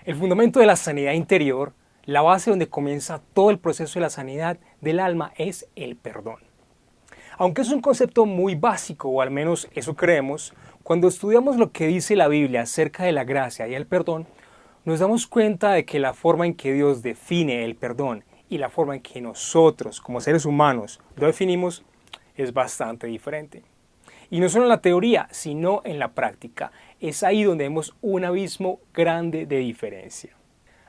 El fundamento de la sanidad interior, la base donde comienza todo el proceso de la sanidad del alma, es el perdón. Aunque es un concepto muy básico, o al menos eso creemos, cuando estudiamos lo que dice la Biblia acerca de la gracia y el perdón, nos damos cuenta de que la forma en que Dios define el perdón y la forma en que nosotros, como seres humanos, lo definimos es bastante diferente. Y no solo en la teoría, sino en la práctica. Es ahí donde vemos un abismo grande de diferencia.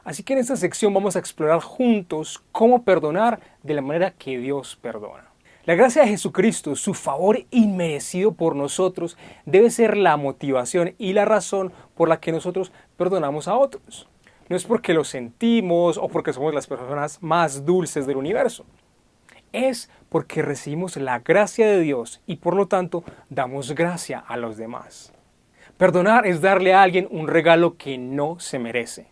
Así que en esta sección vamos a explorar juntos cómo perdonar de la manera que Dios perdona. La gracia de Jesucristo, su favor inmerecido por nosotros, debe ser la motivación y la razón por la que nosotros perdonamos a otros. No es porque lo sentimos o porque somos las personas más dulces del universo. Es porque recibimos la gracia de Dios y por lo tanto damos gracia a los demás. Perdonar es darle a alguien un regalo que no se merece.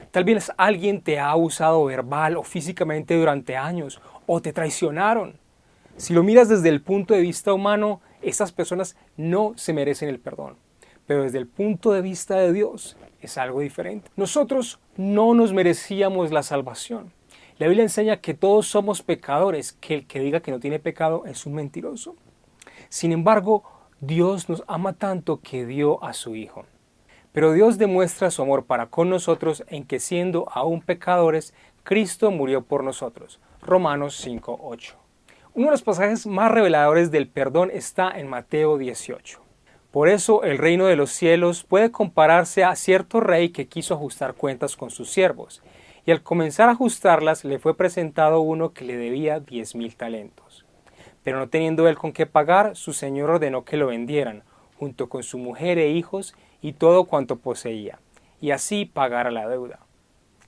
Tal vez alguien te ha abusado verbal o físicamente durante años o te traicionaron. Si lo miras desde el punto de vista humano, estas personas no se merecen el perdón. Pero desde el punto de vista de Dios es algo diferente. Nosotros no nos merecíamos la salvación. La Biblia enseña que todos somos pecadores, que el que diga que no tiene pecado es un mentiroso. Sin embargo, Dios nos ama tanto que dio a su Hijo. Pero Dios demuestra su amor para con nosotros en que siendo aún pecadores, Cristo murió por nosotros. Romanos 5:8. Uno de los pasajes más reveladores del perdón está en Mateo 18. Por eso el reino de los cielos puede compararse a cierto rey que quiso ajustar cuentas con sus siervos. Y al comenzar a ajustarlas le fue presentado uno que le debía 10,000 talentos. Pero no teniendo él con qué pagar, su señor ordenó que lo vendieran, junto con su mujer e hijos y todo cuanto poseía, y así pagara la deuda.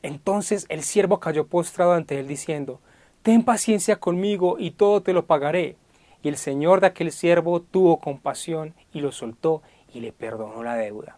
Entonces el siervo cayó postrado ante él diciendo: «Ten paciencia conmigo y todo te lo pagaré». Y el señor de aquel siervo tuvo compasión y lo soltó y le perdonó la deuda.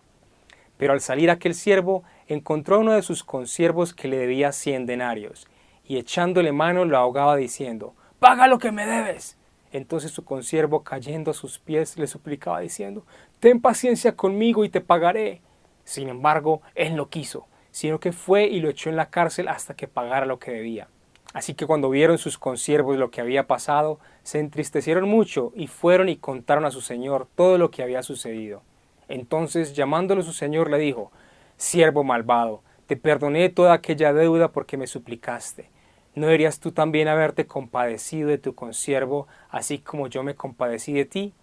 Pero al salir aquel siervo, encontró a uno de sus consiervos que le debía 100 denarios, y echándole mano lo ahogaba diciendo: «¡Paga lo que me debes!». Entonces su consiervo, cayendo a sus pies, le suplicaba diciendo: «Ten paciencia conmigo y te pagaré». Sin embargo, él no quiso, sino que fue y lo echó en la cárcel hasta que pagara lo que debía. Así que cuando vieron sus consiervos lo que había pasado, se entristecieron mucho y fueron y contaron a su señor todo lo que había sucedido. Entonces, llamándolo su señor, le dijo: «Siervo malvado, te perdoné toda aquella deuda porque me suplicaste. ¿No deberías tú también haberte compadecido de tu consiervo, así como yo me compadecí de ti?».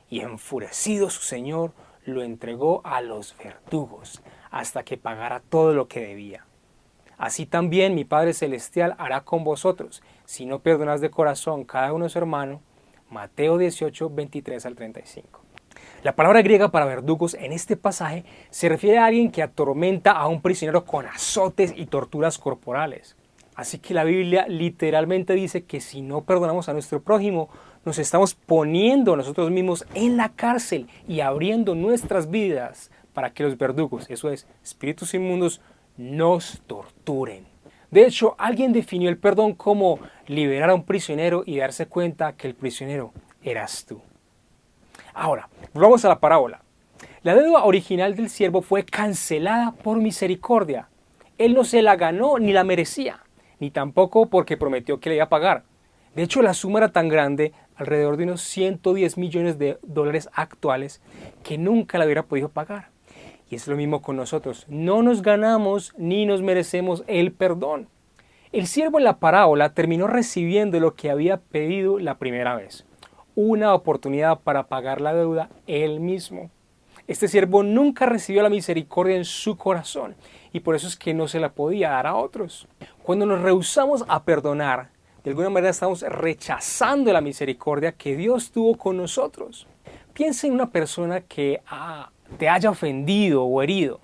Y enfurecido su señor, lo entregó a los verdugos, hasta que pagara todo lo que debía. Así también mi Padre Celestial hará con vosotros, si no perdonáis de corazón cada uno a su hermano. Mateo 18, 23 al 35. La palabra griega para verdugos en este pasaje se refiere a alguien que atormenta a un prisionero con azotes y torturas corporales. Así que la Biblia literalmente dice que si no perdonamos a nuestro prójimo, nos estamos poniendo a nosotros mismos en la cárcel y abriendo nuestras vidas para que los verdugos, eso es, espíritus inmundos, nos torturen. De hecho, alguien definió el perdón como liberar a un prisionero y darse cuenta que el prisionero eras tú. Ahora, volvamos a la parábola. La deuda original del siervo fue cancelada por misericordia. Él no se la ganó ni la merecía, ni tampoco porque prometió que le iba a pagar. De hecho, la suma era tan grande, alrededor de unos 110 millones de dólares actuales, que nunca la hubiera podido pagar. Y es lo mismo con nosotros. No nos ganamos ni nos merecemos el perdón. El siervo en la parábola terminó recibiendo lo que había pedido la primera vez: una oportunidad para pagar la deuda él mismo. Este siervo nunca recibió la misericordia en su corazón y por eso es que no se la podía dar a otros. Cuando nos rehusamos a perdonar, de alguna manera estamos rechazando la misericordia que Dios tuvo con nosotros. Piensa en una persona que te haya ofendido o herido.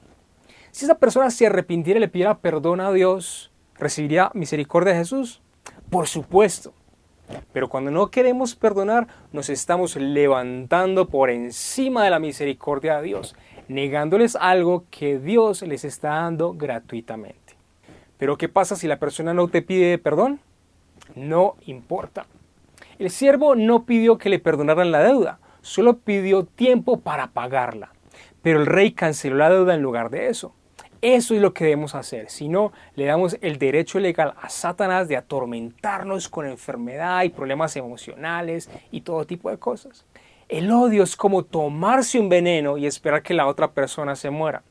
Si esa persona se arrepintiera y le pidiera perdón a Dios, ¿recibiría misericordia de Jesús? Por supuesto. Pero cuando no queremos perdonar, nos estamos levantando por encima de la misericordia de Dios, negándoles algo que Dios les está dando gratuitamente. Pero ¿qué pasa si la persona no te pide perdón? No importa. El siervo no pidió que le perdonaran la deuda, solo pidió tiempo para pagarla. Pero el rey canceló la deuda en lugar de eso. Eso es lo que debemos hacer. Si no, le damos el derecho legal a Satanás de atormentarnos con enfermedad y problemas emocionales y todo tipo de cosas. El odio es como tomarse un veneno y esperar que la otra persona se muera.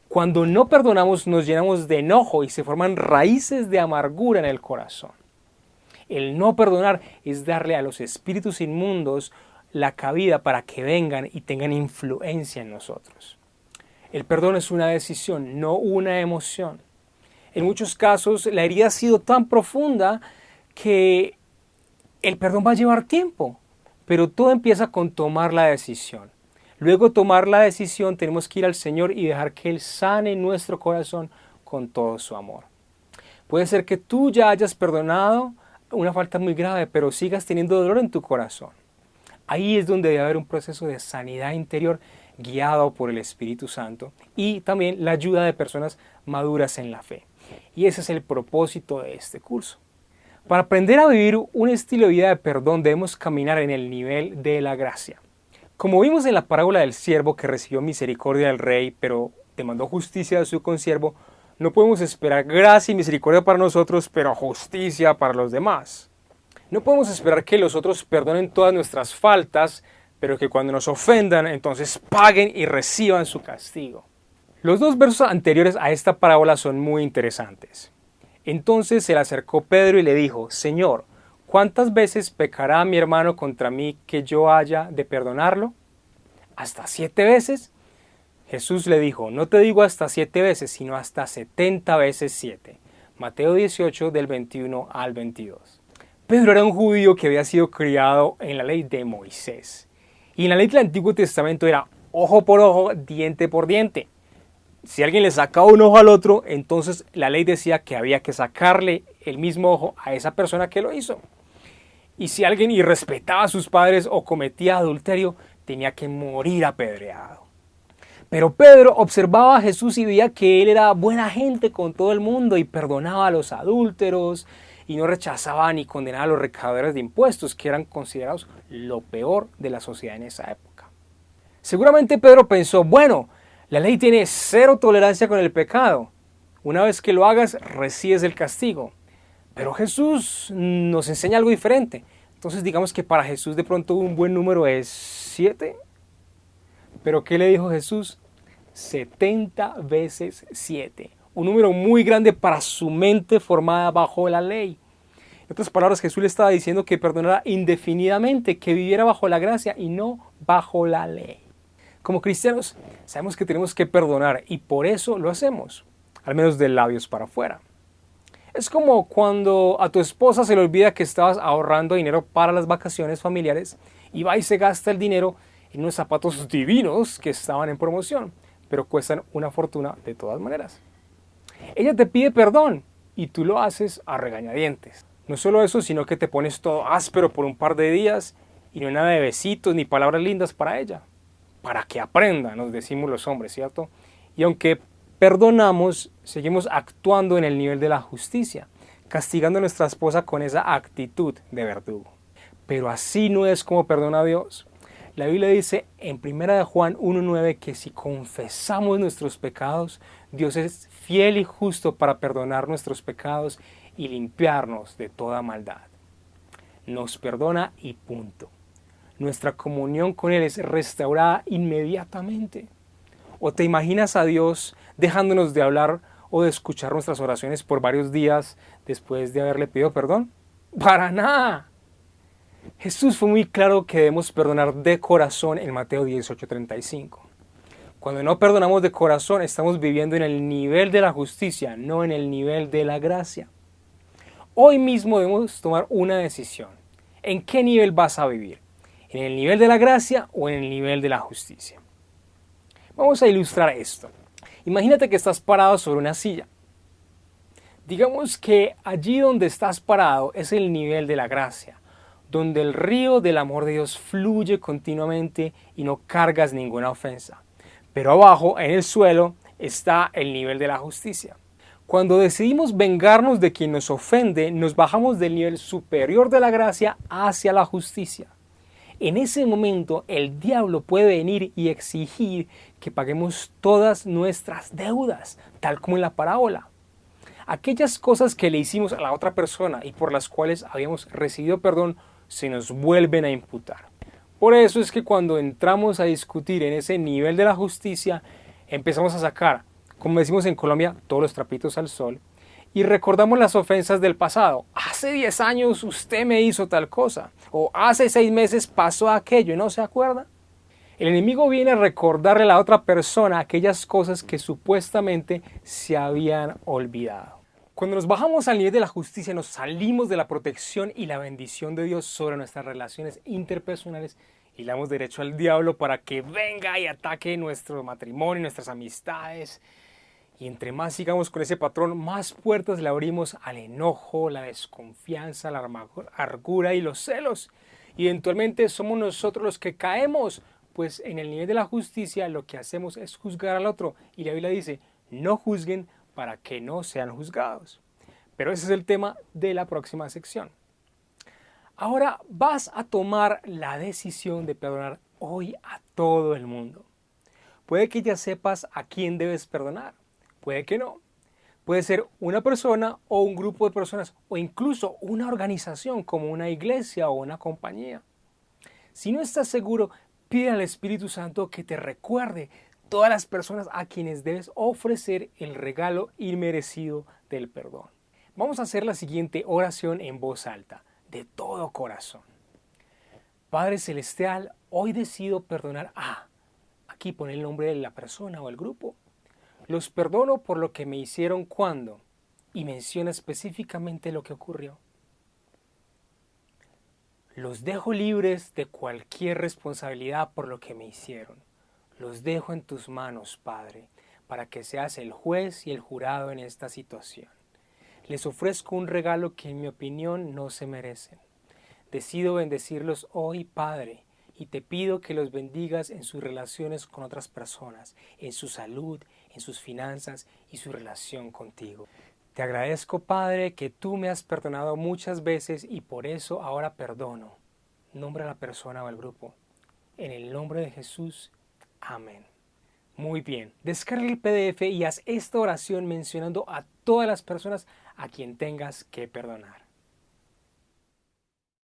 Cuando no perdonamos, nos llenamos de enojo y se forman raíces de amargura en el corazón. El no perdonar es darle a los espíritus inmundos la cabida para que vengan y tengan influencia en nosotros. El perdón es una decisión, no una emoción. En muchos casos, la herida ha sido tan profunda que el perdón va a llevar tiempo, pero todo empieza con tomar la decisión. Luego de tomar la decisión, tenemos que ir al Señor y dejar que Él sane nuestro corazón con todo su amor. Puede ser que tú ya hayas perdonado una falta muy grave, pero sigas teniendo dolor en tu corazón. Ahí es donde debe haber un proceso de sanidad interior guiado por el Espíritu Santo y también la ayuda de personas maduras en la fe. Y ese es el propósito de este curso. Para aprender a vivir un estilo de vida de perdón debemos caminar en el nivel de la gracia. Como vimos en la parábola del siervo que recibió misericordia del rey, pero demandó justicia de su consiervo, no podemos esperar gracia y misericordia para nosotros, pero justicia para los demás. No podemos esperar que los otros perdonen todas nuestras faltas, pero que cuando nos ofendan, entonces paguen y reciban su castigo. Los dos versos anteriores a esta parábola son muy interesantes. Entonces se le acercó Pedro y le dijo: Señor, ¿cuántas veces pecará mi hermano contra mí que yo haya de perdonarlo? ¿Hasta 7 veces? Jesús le dijo: no te digo hasta 7 veces, sino hasta 70 veces 7. Mateo 18, del 21 al 22. Pedro era un judío que había sido criado en la ley de Moisés. Y en la ley del Antiguo Testamento era ojo por ojo, diente por diente. Si alguien le sacaba un ojo al otro, entonces la ley decía que había que sacarle el mismo ojo a esa persona que lo hizo. Y si alguien irrespetaba a sus padres o cometía adulterio, tenía que morir apedreado. Pero Pedro observaba a Jesús y veía que él era buena gente con todo el mundo y perdonaba a los adúlteros y no rechazaba ni condenaba a los recaudadores de impuestos, que eran considerados lo peor de la sociedad en esa época. Seguramente Pedro pensó: bueno, la ley tiene 0 tolerancia con el pecado. Una vez que lo hagas, recibes el castigo. Pero Jesús nos enseña algo diferente. Entonces digamos que para Jesús de pronto un buen número es 7. ¿Pero qué le dijo Jesús? 70 veces 7. Un número muy grande para su mente formada bajo la ley. En otras palabras, Jesús le estaba diciendo que perdonara indefinidamente, que viviera bajo la gracia y no bajo la ley. Como cristianos, sabemos que tenemos que perdonar y por eso lo hacemos, al menos de labios para afuera. Es como cuando a tu esposa se le olvida que estabas ahorrando dinero para las vacaciones familiares y va y se gasta el dinero en unos zapatos divinos que estaban en promoción, pero cuestan una fortuna de todas maneras. Ella te pide perdón y tú lo haces a regañadientes. No solo eso, sino que te pones todo áspero por un par de días y no hay nada de besitos ni palabras lindas para ella. Para que aprenda, nos decimos los hombres, ¿cierto? Y aunque perdonamos, seguimos actuando en el nivel de la justicia, castigando a nuestra esposa con esa actitud de verdugo. Pero así no es como perdona a Dios. La Biblia dice en 1 Juan 1:9 que si confesamos nuestros pecados, Dios es fiel y justo para perdonar nuestros pecados y limpiarnos de toda maldad. Nos perdona y punto. Nuestra comunión con Él es restaurada inmediatamente. ¿O te imaginas a Dios dejándonos de hablar o de escuchar nuestras oraciones por varios días después de haberle pedido perdón? ¡Para nada! Jesús fue muy claro que debemos perdonar de corazón en Mateo 18:35. Cuando no perdonamos de corazón, estamos viviendo en el nivel de la justicia, no en el nivel de la gracia. Hoy mismo debemos tomar una decisión. ¿En qué nivel vas a vivir? ¿En el nivel de la gracia o en el nivel de la justicia? Vamos a ilustrar esto. Imagínate que estás parado sobre una silla. Digamos que allí donde estás parado es el nivel de la gracia, donde el río del amor de Dios fluye continuamente y no cargas ninguna ofensa. Pero abajo, en el suelo, está el nivel de la justicia. Cuando decidimos vengarnos de quien nos ofende, nos bajamos del nivel superior de la gracia hacia la justicia. en ese momento el diablo puede venir y exigir que paguemos todas nuestras deudas, tal como en la parábola. Aquellas cosas que le hicimos a la otra persona y por las cuales habíamos recibido perdón, se nos vuelven a imputar. Por eso es que cuando entramos a discutir en ese nivel de la justicia, empezamos a sacar, como decimos en Colombia, todos los trapitos al sol y recordamos las ofensas del pasado. Hace 10 años usted me hizo tal cosa, o hace 6 meses pasó aquello y no se acuerda. El enemigo viene a recordarle a la otra persona aquellas cosas que supuestamente se habían olvidado. Cuando nos bajamos al nivel de la justicia, nos salimos de la protección y la bendición de Dios sobre nuestras relaciones interpersonales y le damos derecho al diablo para que venga y ataque nuestro matrimonio, nuestras amistades. Y entre más sigamos con ese patrón, más puertas le abrimos al enojo, la desconfianza, la amargura y los celos. Y eventualmente somos nosotros los que caemos, pues en el nivel de la justicia lo que hacemos es juzgar al otro. Y la Biblia dice, no juzguen para que no sean juzgados. Pero ese es el tema de la próxima sección. Ahora vas a tomar la decisión de perdonar hoy a todo el mundo. Puede que ya sepas a quién debes perdonar. Puede que no. Puede ser una persona o un grupo de personas o incluso una organización como una iglesia o una compañía. Si no estás seguro, pide al Espíritu Santo que te recuerde todas las personas a quienes debes ofrecer el regalo inmerecido del perdón. Vamos a hacer la siguiente oración en voz alta, de todo corazón. Padre Celestial, hoy decido perdonar a... Aquí pone el nombre de la persona o el grupo. Los perdono por lo que me hicieron cuando, y menciona específicamente lo que ocurrió. Los dejo libres de cualquier responsabilidad por lo que me hicieron. Los dejo en tus manos, Padre, para que seas el juez y el jurado en esta situación. Les ofrezco un regalo que en mi opinión no se merecen. Decido bendecirlos hoy, Padre, y te pido que los bendigas en sus relaciones con otras personas, en su salud, en sus finanzas y su relación contigo. Te agradezco, Padre, que tú me has perdonado muchas veces y por eso ahora perdono. Nombra a la persona o al grupo. En el nombre de Jesús, amén. Muy bien, descarga el PDF y haz esta oración mencionando a todas las personas a quien tengas que perdonar.